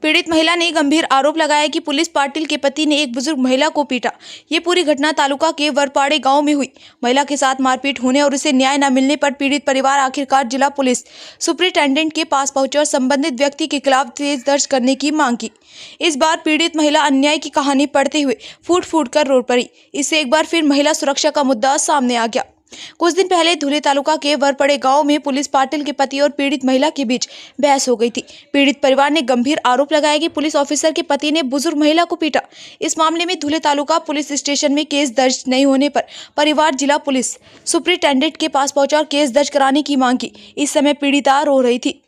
पीड़ित महिला ने गंभीर आरोप लगाया कि पुलिस पाटिल के पति ने एक बुजुर्ग महिला को पीटा। ये पूरी घटना तालुका के वरपाड़े गांव में हुई। महिला के साथ मारपीट होने और उसे न्याय न मिलने पर पीड़ित परिवार आखिरकार जिला पुलिस सुपरिटेंडेंट के पास पहुंचे और संबंधित व्यक्ति के खिलाफ केस दर्ज करने की मांग की। इस बार पीड़ित महिला अन्याय की कहानी पढ़ते हुए फूट फूट कर रो पड़ी। इससे एक बार फिर महिला सुरक्षा का मुद्दा सामने आ गया। कुछ दिन पहले धुले तालुका के वरपड़े गांव में पुलिस पाटिल के पति और पीड़ित महिला के बीच बहस हो गई थी। पीड़ित परिवार ने गंभीर आरोप लगाया कि पुलिस ऑफिसर के पति ने बुजुर्ग महिला को पीटा। इस मामले में धुले तालुका पुलिस स्टेशन में केस दर्ज नहीं होने पर परिवार जिला पुलिस सुपरिटेंडेंट के पास पहुंचा और केस दर्ज कराने की मांग की। इस समय पीड़िता रो रही थी।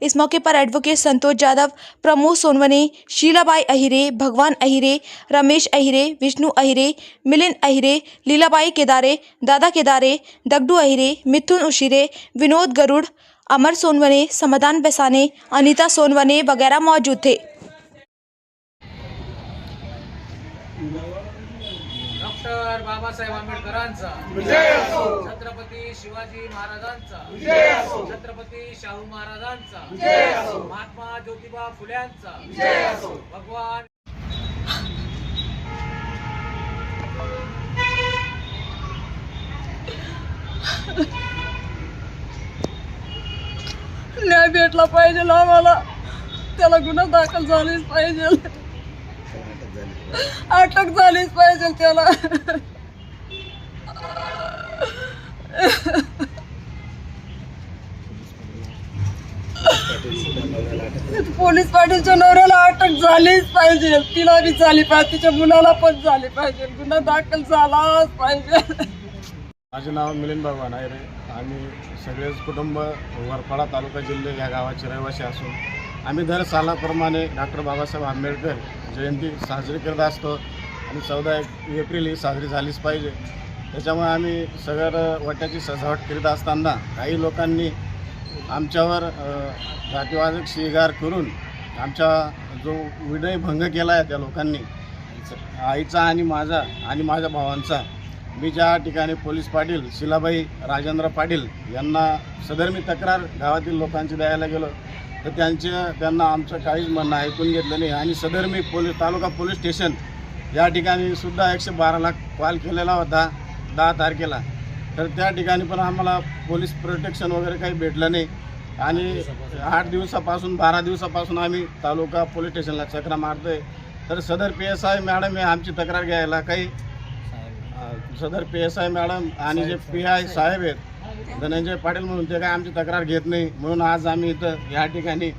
इस मौके पर एडवोकेट संतोष यादव, प्रमोद सोनवने, शीलाबाई अहिरे, भगवान अहिरे, रमेश अहिरे, विष्णु अहिरे, मिलिंद अहिरे, लीलाबाई केदारे, दादा केदारे, दगडू अहिरे, मिथुन उशिरे, विनोद गरुड़, अमर सोनवने, समाधान बेसाने, अनीता सोनवने वगैरह मौजूद थे। डॉक्टर बाबासाहेब आंबेडकरांचा विजय असो, छत्रपती शिवाजी महाराजांचा विजय असो, छत्रपती शाहू महाराजांचा विजय असो, महात्मा ज्योतिबा फुल्यांचा विजय असो। भगवान न्याय भेटला पाहिजे आम्हाला। त्याला गुन्हा दाखल झालीच पाहिजे, अटक झालीच पाहिजे त्याला। पोलीस पाटीलच्या नवऱ्याला अटक झालीच पाहिजे, तिला बी झाली पाहिजे, तिच्या मुलाला पण झाली पाहिजे, गुन्हा दाखल झालाच पाहिजे। माझे नाव मिलिंद भगवान आहे रे। आम्ही सगळेच कुटुंब वरपाडा तालुका जिल्हे या गावाचे रहिवासी असून आम्ही दर सालाप्रमाणे डॉक्टर बाबासाहेब आंबेडकर जयंती साजरी करत असतो आणि 14 एप्रिल ही साजरी झालीच पाहिजे। त्याच्यामुळे आम्ही सगळं वाट्याची सजावट करीत असताना काही लोकांनी आमच्यावर जातीवाचक शिवीगाळ करून आमचा जो विनयभंग केला आहे त्या लोकांनी, आईचा आणि माझा आणि माझ्या भावांचा, मी ज्या ठिकाणी पोलीस पाटील शीलाबाई राजेंद्र पाटील यांना सदर मी तक्रार गावातील लोकांची द्यायला गेलो तर त्यांना आमचं काहीच म्हणणं ऐकून घेतलं नाही आणि सदर मी तालुका पोलीस स्टेशन या ठिकाणी सुद्धा 112 लाख कॉल केलेला होता 10 तारखेला। तर त्या ठिकाणी पण आम्हाला पोलीस प्रोटेक्शन वगैरे काही भेटलं नाही आणि 8 दिवसापासून 12 दिवसापासून आम्ही तालुका पोलीस स्टेशनला चक्रा मारतोय। तर सदर PSI मॅडम हे आमची तक्रार घ्यायला काही सदर PSI मॅडम आणि जे PI साहेब आहेत धनंजय पाटील म्हणून ते काय आमची तक्रार घेत नाही। म्हणून आज आम्ही इथं या ठिकाणी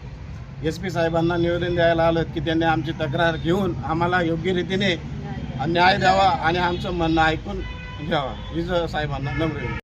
SP साहेबांना निवेदन द्यायला आलो की त्यांनी आमची तक्रार घेऊन आम्हाला योग्य रीतीने न्याय द्यावा आणि आमचं म्हणणं ऐकून घ्यावा। हीच साहेबांना नम्र